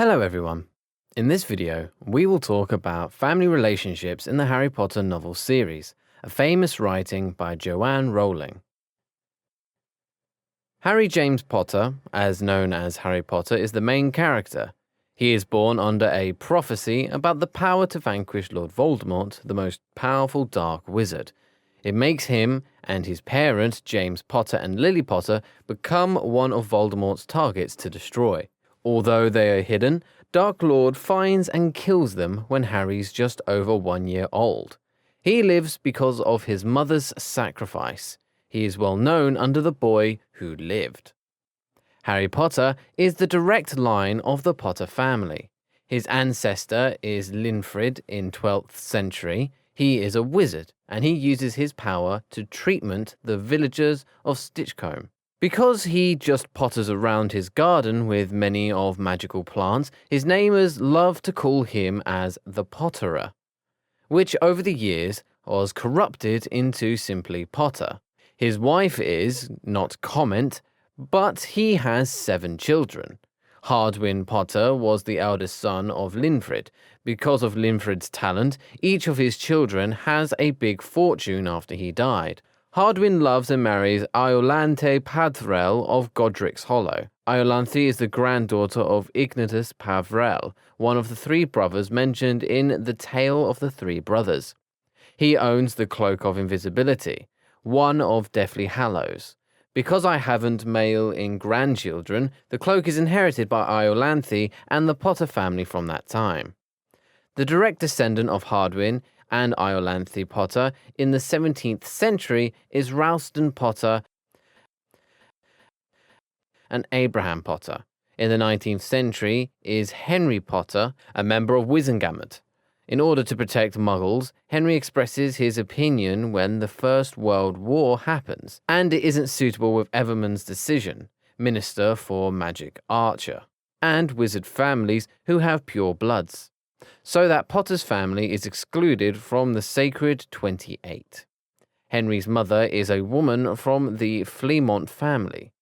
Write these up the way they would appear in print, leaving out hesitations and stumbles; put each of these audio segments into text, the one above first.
Hello everyone. In this video, we will talk about family relationships in the Harry Potter novel series, a famous writing by Joanne Rowling. Harry James Potter, as known as Harry Potter, is the main character. He is born under a prophecy about the power to vanquish Lord Voldemort, the most powerful dark wizard. It makes him and his parents, James Potter and Lily Potter, become one of Voldemort's targets to destroy. Although they are hidden, Dark Lord finds and kills them when Harry's just over 1 year old. He lives because of his mother's sacrifice. He is well known under the boy who lived. Harry Potter is the direct line of the Potter family. His ancestor is Linfrid in 12th century. He is a wizard, and he uses his power to treatment the villagers of Stitchcombe. Because he just potters around his garden with many of magical plants, his neighbours love to call him as the Potterer, which over the years was corrupted into simply Potter. His wife is not comment, but he has 7 children. Hardwin Potter was the eldest son of Linfrid. Because of Linfrid's talent, each of his children has a big fortune after he died. Hardwin loves and marries Iolanthe Pavrel of Godric's Hollow. Iolanthe is the granddaughter of Ignatus Pavrel, one of the 3 brothers mentioned in The Tale of the 3 Brothers. He owns the Cloak of Invisibility, one of Deathly Hallows. Because I haven't male in grandchildren, the cloak is inherited by Iolanthe and the Potter family from that time. The direct descendant of Hardwin and Iolanthe Potter in the 17th century is Ralston Potter and Abraham Potter. In the 19th century is Henry Potter, a member of Wizengamot. In order to protect Muggles, Henry expresses his opinion when the First World War happens, and it isn't suitable with Evermond's decision, Minister for Magic Archer, and wizard families who have pure bloods, so that Potter's family is excluded from the Sacred 28. Henry's mother is a woman from the Fleamont family.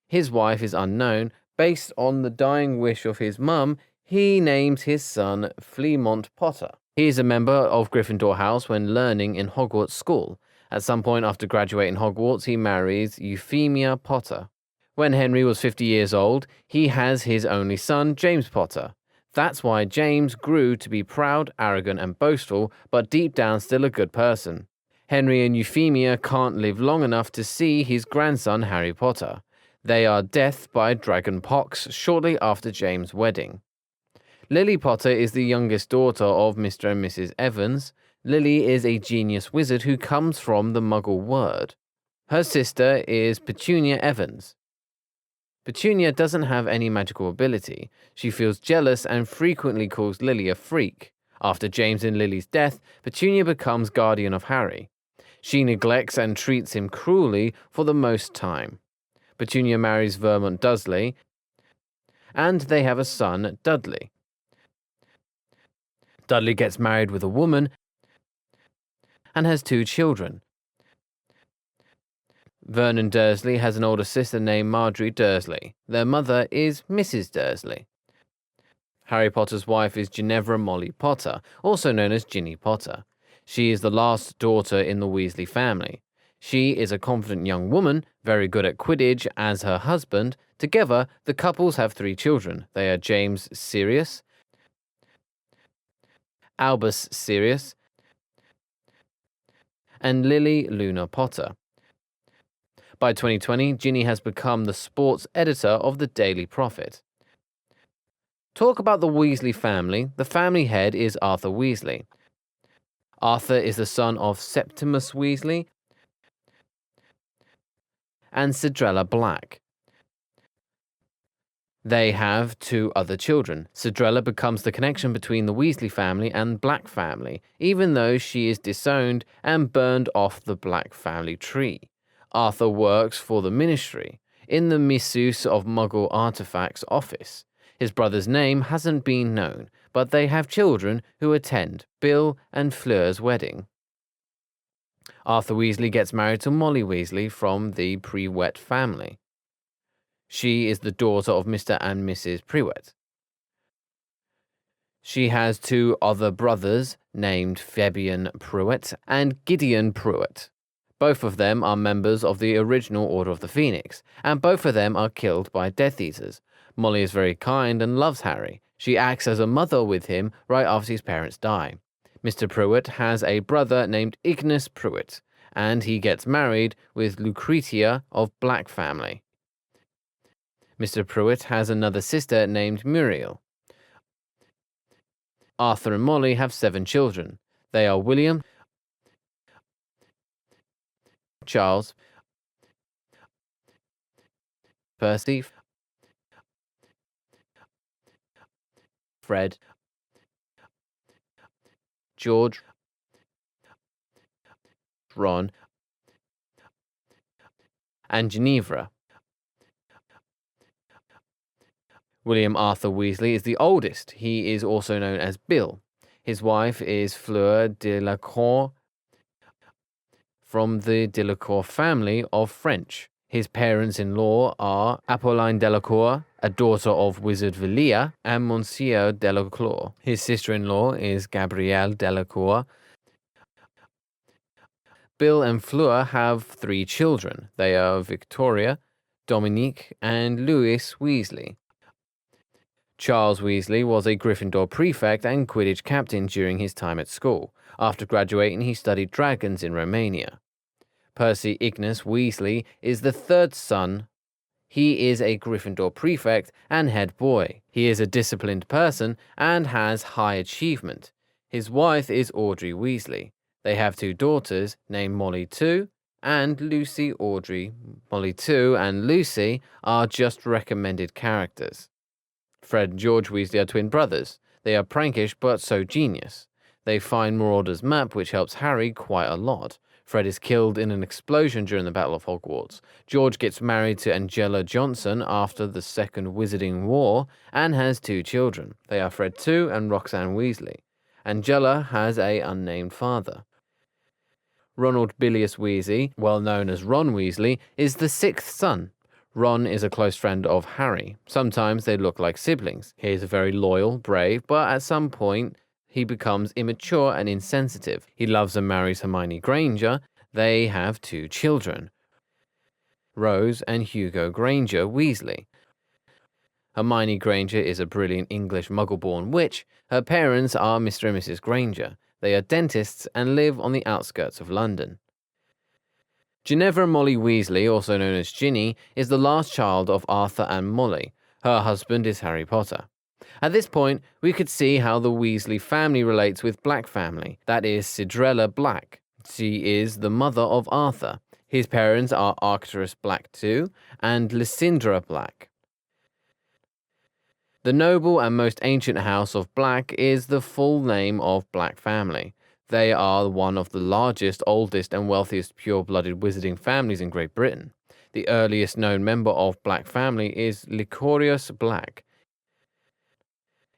His wife is unknown. Based on the dying wish of his mum, he names his son Fleamont Potter. He is a member of Gryffindor House when learning in Hogwarts School. At some point after graduating Hogwarts, he marries Euphemia Potter. When Henry was 50 years old, he has his only son, James Potter. That's why James grew to be proud, arrogant, and boastful, but deep down still a good person. Henry and Euphemia can't live long enough to see his grandson Harry Potter. They are death by dragon pox shortly after James' wedding. Lily Potter is the youngest daughter of Mr. and Mrs. Evans. Lily is a genius wizard who comes from the Muggle word. Her sister is Petunia Evans. Petunia doesn't have any magical ability. She feels jealous and frequently calls Lily a freak. After James and Lily's death, Petunia becomes guardian of Harry. She neglects and treats him cruelly for the most time. Petunia marries Vermont Dursley, and they have a son, Dudley. Dudley gets married with a woman and has 2 children. Vernon Dursley has an older sister named Marjorie Dursley. Their mother is Mrs. Dursley. Harry Potter's wife is Ginevra Molly Potter, also known as Ginny Potter. She is the last daughter in the Weasley family. She is a confident young woman, very good at Quidditch as her husband. Together, the couples have 3 children. They are James Sirius, Albus Sirius, and Lily Luna Potter. By 2020, Ginny has become the sports editor of the Daily Prophet. Talk about the Weasley family. The family head is Arthur Weasley. Arthur is the son of Septimus Weasley and Cedrella Black. They have 2 other children. Cedrella becomes the connection between the Weasley family and Black family, even though she is disowned and burned off the Black family tree. Arthur works for the Ministry, in the Misuse of Muggle Artifacts office. His brother's name hasn't been known, but they have children who attend Bill and Fleur's wedding. Arthur Weasley gets married to Molly Weasley from the Prewett family. She is the daughter of Mr. and Mrs. Prewett. She has two other brothers named Fabian Pruitt and Gideon Pruitt. Both of them are members of the original Order of the Phoenix, and both of them are killed by Death Eaters. Molly is very kind and loves Harry. She acts as a mother with him right after his parents die. Mr. Pruitt has a brother named Ignis Pruitt, and he gets married with Lucretia of Black family. Mr. Pruitt has another sister named Muriel. Arthur and Molly have 7 children. They are William, Charles, Percy, Fred, George, Ron, and Ginevra. William Arthur Weasley is the oldest. He is also known as Bill. His wife is Fleur Delacour from the Delacour family of French. His parents-in-law are Apolline Delacour, a daughter of Wizard Velia, and Monsieur Delacour. His sister-in-law is Gabrielle Delacour. Bill and Fleur have 3 children. They are Victoria, Dominique, and Louis Weasley. Charles Weasley was a Gryffindor prefect and Quidditch captain during his time at school. After graduating, he studied dragons in Romania. Percy Ignis Weasley is the 3rd son. He is a Gryffindor prefect and head boy. He is a disciplined person and has high achievement. His wife is Audrey Weasley. They have 2 daughters named Molly 2 and Lucy Audrey. Molly 2 and Lucy are just recommended characters. Fred and George Weasley are twin brothers. They are prankish but so genius. They find Marauder's map, which helps Harry quite a lot. Fred is killed in an explosion during the Battle of Hogwarts. George gets married to Angela Johnson after the Second Wizarding War and has 2 children. They are Fred 2 and Roxanne Weasley. Angela has an unnamed father. Ronald Bilius Weasley, well known as Ron Weasley, is the 6th son. Ron is a close friend of Harry. Sometimes they look like siblings. He is very loyal, brave, but at some point he becomes immature and insensitive. He loves and marries Hermione Granger. They have 2 children, Rose and Hugo Granger Weasley. Hermione Granger is a brilliant English muggle-born witch. Her parents are Mr. and Mrs. Granger. They are dentists and live on the outskirts of London. Ginevra Molly Weasley, also known as Ginny, is the last child of Arthur and Molly. Her husband is Harry Potter. At this point, we could see how the Weasley family relates with Black family. That is Cinderella Black. She is the mother of Arthur. His parents are Arcturus Black II and Lysindra Black. The noble and most ancient house of Black is the full name of Black family. They are one of the largest, oldest, and wealthiest pure-blooded wizarding families in Great Britain. The earliest known member of Black family is Licorius Black.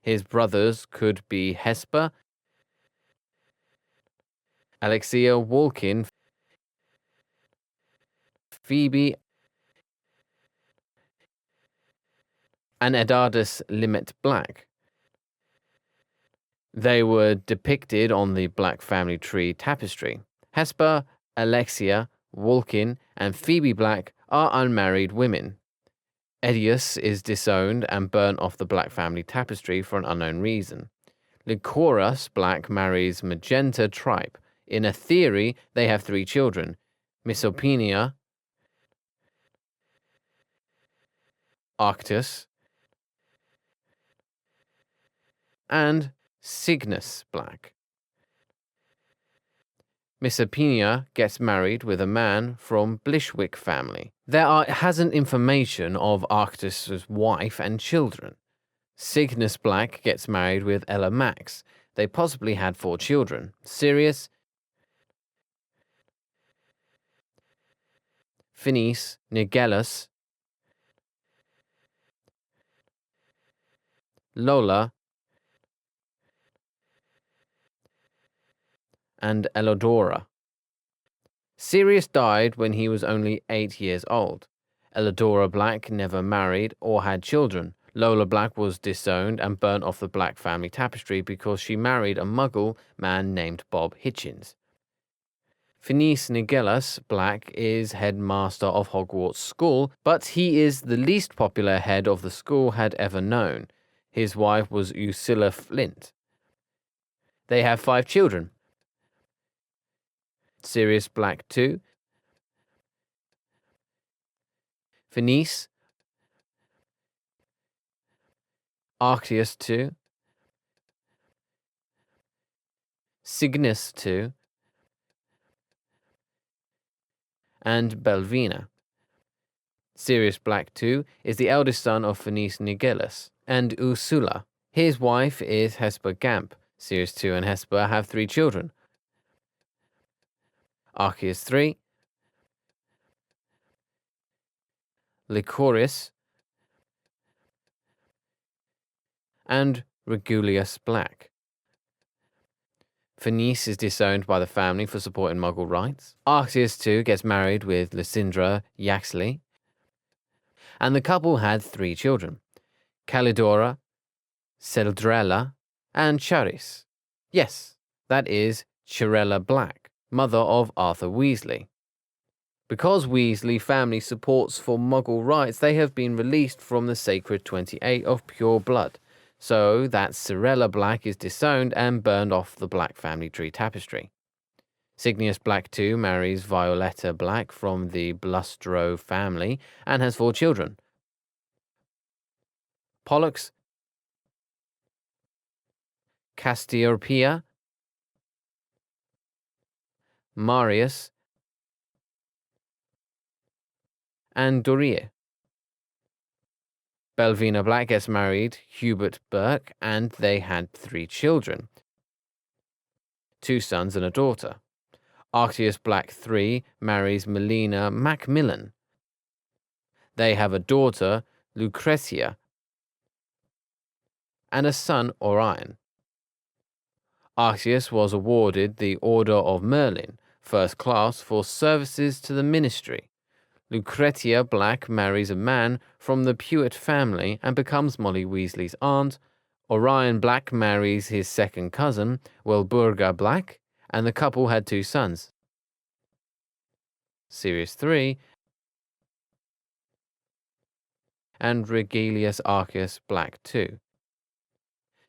His brothers could be Hesper, Alexia Walkin, Phoebe, and Edardus Limet Black. They were depicted on the Black family tree tapestry. Hesper, Alexia, Walkin, and Phoebe Black are unmarried women. Edius is disowned and burnt off the Black family tapestry for an unknown reason. Lycoris Black marries Magenta Tripe. In a theory, they have 3 children, Misopenia, Arctus, and Cygnus Black. Misopenia gets married with a man from Blishwick family. There hasn't information of Arctus's wife and children. Cygnus Black gets married with Ella Max. They possibly had 4 children, Sirius, Phineas, Nigellus, Lola, and Elodora. Sirius died when he was only 8 years old. Elodora Black never married or had children. Lola Black was disowned and burnt off the Black family tapestry because she married a Muggle man named Bob Hitchens. Phineas Nigellus Black is headmaster of Hogwarts School, but he is the least popular head of the school had ever known. His wife was Ursula Flint. They have 5 children. Sirius Black 2, Phineas, Arctius 2, Cygnus 2, and Belvina. Sirius Black 2 is the eldest son of Phineas Nigellus and Ursula. His wife is Hesper Gamp. Sirius 2 and Hesper have 3 children. Arceus 3, Lycoris, and Regulus Black. Phineas is disowned by the family for supporting Muggle rights. Arceus 2 gets married with Lysindra Yaxley, and the couple had 3 children, Calidora, Celdrella, and Charis. Yes, that is Chirella Black, mother of Arthur Weasley. Because Weasley family supports for Muggle rights, they have been released from the Sacred 28 of pure blood, so that Cirilla Black is disowned and burned off the Black family tree tapestry. Cygnus Black 2 marries Violetta Black from the Blustro family and has 4 children. Pollux, Cassiopeia, Marius, and Doria. Belvina Black gets married Hubert Burke, and they had 3 children, 2 sons and a daughter. Arctius Black 3 marries Melina Macmillan. They have a daughter, Lucretia, and a son, Orion. Arceus was awarded the Order of Merlin, first class, for services to the ministry. Lucretia Black marries a man from the Pewitt family and becomes Molly Weasley's aunt. Orion Black marries his second cousin, Wilburga Black, and the couple had 2 sons, Sirius 3 and Regulus Arceus Black 2.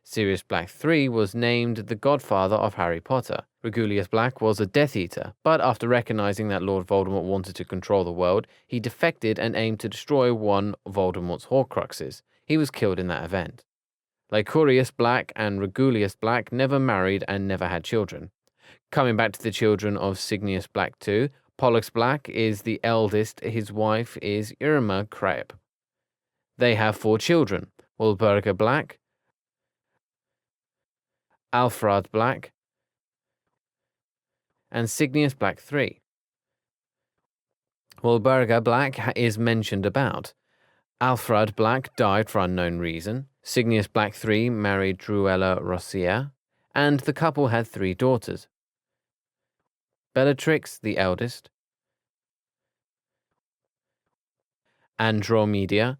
Sirius Black 3 was named the godfather of Harry Potter. Regulus Black was a Death Eater, but after recognizing that Lord Voldemort wanted to control the world, he defected and aimed to destroy one of Voldemort's Horcruxes. He was killed in that event. Lycurius Black and Regulus Black never married and never had children. Coming back to the children of Cygnus Black 2, Pollux Black is the eldest. His wife is Irma Crabb. They have 4 children, Wilburga Black, Alfred Black, and Cygnus Black 3. Wilburga Black is mentioned about. Alfred Black died for unknown reason. Cygnus Black 3 married Druella Rossier, and the couple had 3 daughters. Bellatrix, the eldest, Andromeda,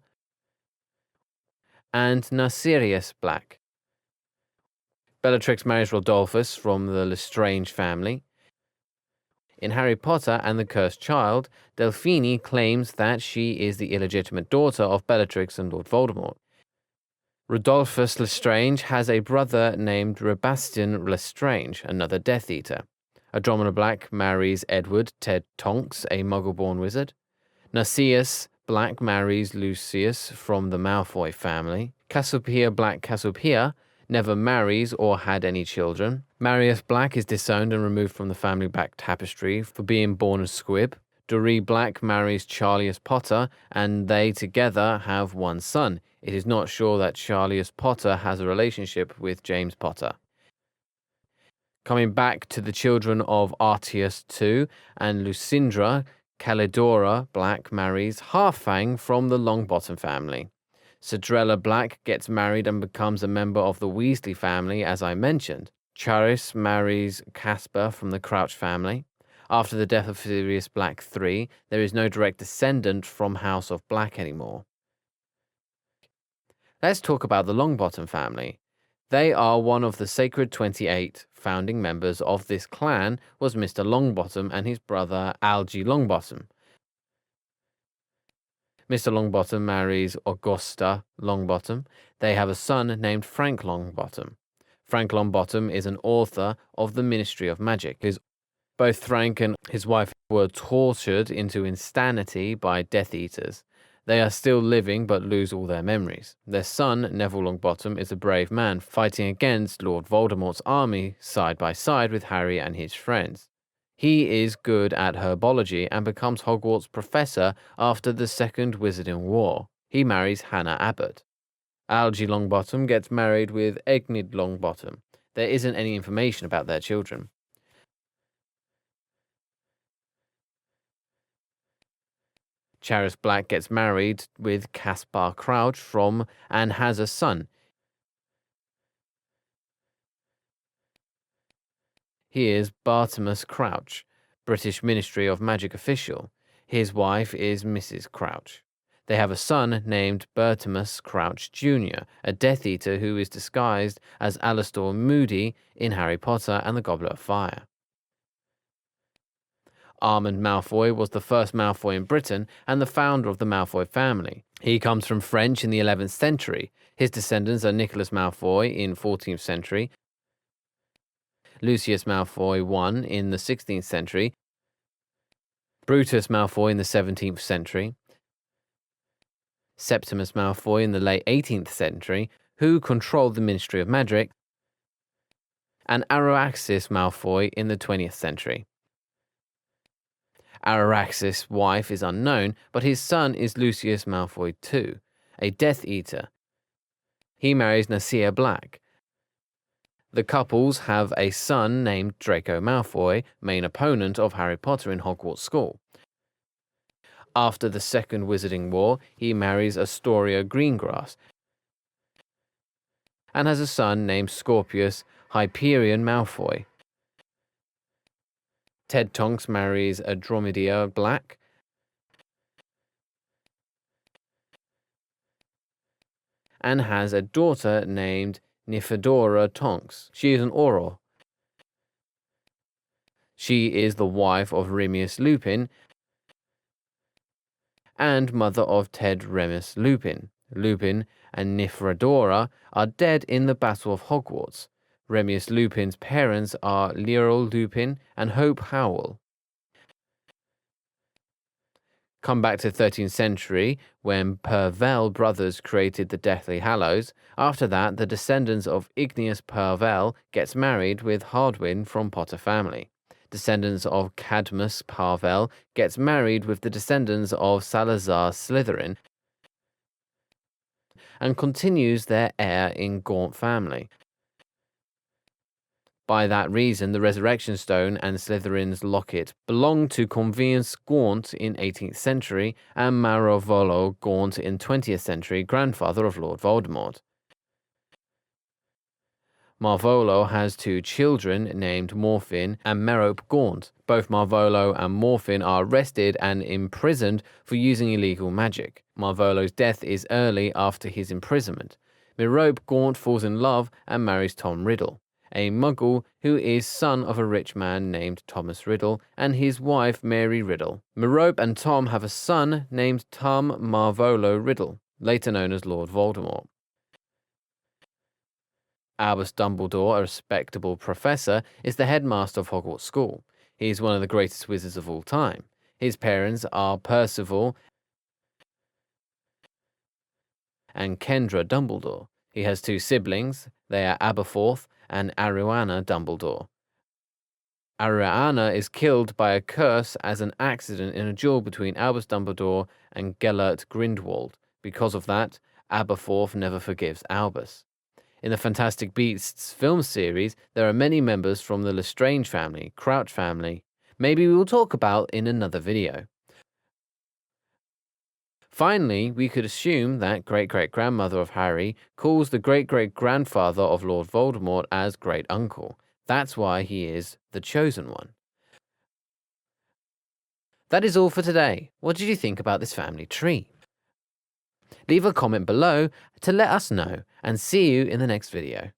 and Narcirius Black. Bellatrix marries Rodolphus from the Lestrange family. In Harry Potter and the Cursed Child, Delphine claims that she is the illegitimate daughter of Bellatrix and Lord Voldemort. Rodolphus Lestrange has a brother named Rebastion Lestrange, another Death Eater. Andromeda Black marries Edward Ted Tonks, a Muggle-born wizard. Narcissus Black marries Lucius from the Malfoy family. Cassiopeia Black Cassiopeia never marries or had any children. Marius Black is disowned and removed from the family back tapestry for being born a squib. Doree Black marries Charlius Potter, and they together have 1 son. It is not sure that Charlius Potter has a relationship with James Potter. Coming back to the children of Arceus II and Lysindra, Calidora Black marries Halfang from the Longbottom family. Cedrella Black gets married and becomes a member of the Weasley family, as I mentioned. Charis marries Casper from the Crouch family. After the death of Sirius Black 3, there is no direct descendant from House of Black anymore. Let's talk about the Longbottom family. They are one of the Sacred 28. Founding members of this clan was Mr. Longbottom and his brother Algy Longbottom. Mr. Longbottom marries Augusta Longbottom. They have a son named Frank Longbottom. Frank Longbottom is an author of the Ministry of Magic. Both Frank and his wife were tortured into insanity by Death Eaters. They are still living but lose all their memories. Their son, Neville Longbottom, is a brave man fighting against Lord Voldemort's army side by side with Harry and his friends. He is good at herbology and becomes Hogwarts professor after the Second Wizarding War. He marries Hannah Abbott. Algy Longbottom gets married with Enid Longbottom. There isn't any information about their children. Charis Black gets married with Caspar Crouch from and has a son. He is Bartimus Crouch, British Ministry of Magic official. His wife is Mrs. Crouch. They have a son named Bertimus Crouch Jr., a Death Eater who is disguised as Alastor Moody in Harry Potter and the Goblet of Fire. Armand Malfoy was the first Malfoy in Britain and the founder of the Malfoy family. He comes from French in the 11th century. His descendants are Nicholas Malfoy in 14th century, Lucius Malfoy I in the 16th century, Brutus Malfoy in the 17th century, Septimus Malfoy in the late 18th century, who controlled the Ministry of Magic, and Araxis Malfoy in the 20th century. Araxis' wife is unknown, but his son is Lucius Malfoy II, a Death Eater. He marries Nasir Black. The couples have a son named Draco Malfoy, main opponent of Harry Potter in Hogwarts School. After the Second Wizarding War, he marries Astoria Greengrass and has a son named Scorpius Hyperion Malfoy. Ted Tonks marries Andromeda Black. And has a daughter named Nymphadora Tonks. She is an Auror. She is the wife of Remus Lupin and mother of Ted Remus Lupin. Lupin and Nymphadora are dead in the Battle of Hogwarts. Remus Lupin's parents are Leroy Lupin and Hope Howell. Come back to the 13th century, when Pervell brothers created the Deathly Hallows. After that, the descendants of Igneous Pervell gets married with Hardwin from Potter family. Descendants of Cadmus Pervell gets married with the descendants of Salazar Slytherin and continues their heir in Gaunt family. By that reason, the Resurrection Stone and Slytherin's locket belonged to Convenience Gaunt in 18th century and Maravolo Gaunt in 20th century, grandfather of Lord Voldemort. Marvolo has two children named Morphin and Merope Gaunt. Both Marvolo and Morphin are arrested and imprisoned for using illegal magic. Marvolo's death is early after his imprisonment. Merope Gaunt falls in love and marries Tom Riddle, a muggle who is son of a rich man named Thomas Riddle and his wife Mary Riddle. Merope and Tom have a son named Tom Marvolo Riddle, later known as Lord Voldemort. Albus Dumbledore, a respectable professor, is the headmaster of Hogwarts School. He is one of the greatest wizards of all time. His parents are Percival and Kendra Dumbledore. He has two siblings. They are Aberforth and Ariana Dumbledore. Ariana is killed by a curse as an accident in a duel between Albus Dumbledore and Gellert Grindelwald. Because of that, Aberforth never forgives Albus. In the Fantastic Beasts film series, there are many members from the Lestrange family, Crouch family. Maybe we will talk about in another video. Finally, we could assume that great-great-grandmother of Harry calls the great-great-grandfather of Lord Voldemort as great-uncle. That's why he is the chosen one. That is all for today. What did you think about this family tree? Leave a comment below to let us know, and see you in the next video.